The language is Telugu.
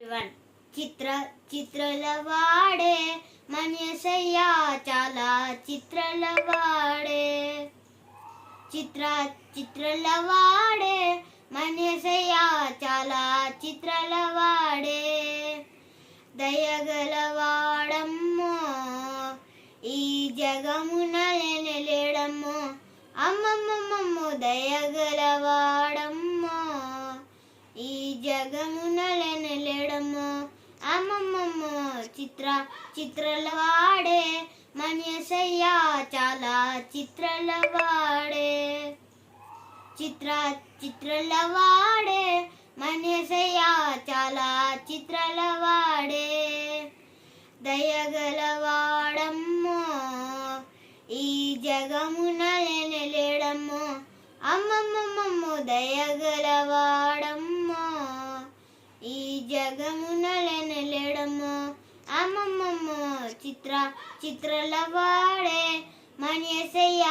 వన్ చిత్రలవాడే మన్యసయ్య చాలా చిత్రలవాడే చిత్రలవాడే మన్యసయ్య చాలా చిత్రలవాడే దయగలవాడమ్మో ఈ జగమున లేడమ్మో అమ్మమ్మమ్మమ్మో దయగలవాడమ్మో ఈ జగమున లేడమ్మో అమ్మమ్మమ్మో చిత్రలవాడే మన్యసయ్య చాలా చిత్రలవాడే చిత్రలవాడే మన్యసయ్య చాలా చిత్రలవాడే దయగలవాడమ్మో ఈ జగమున లేడమ్మో అమ్మమ్మమ్మమ్మో దయగలవాడమ్మో ఈ జగమున లేడమ్మో అమ్మమ్మమ్మో చిత్రలవాడే మన్యసయ్య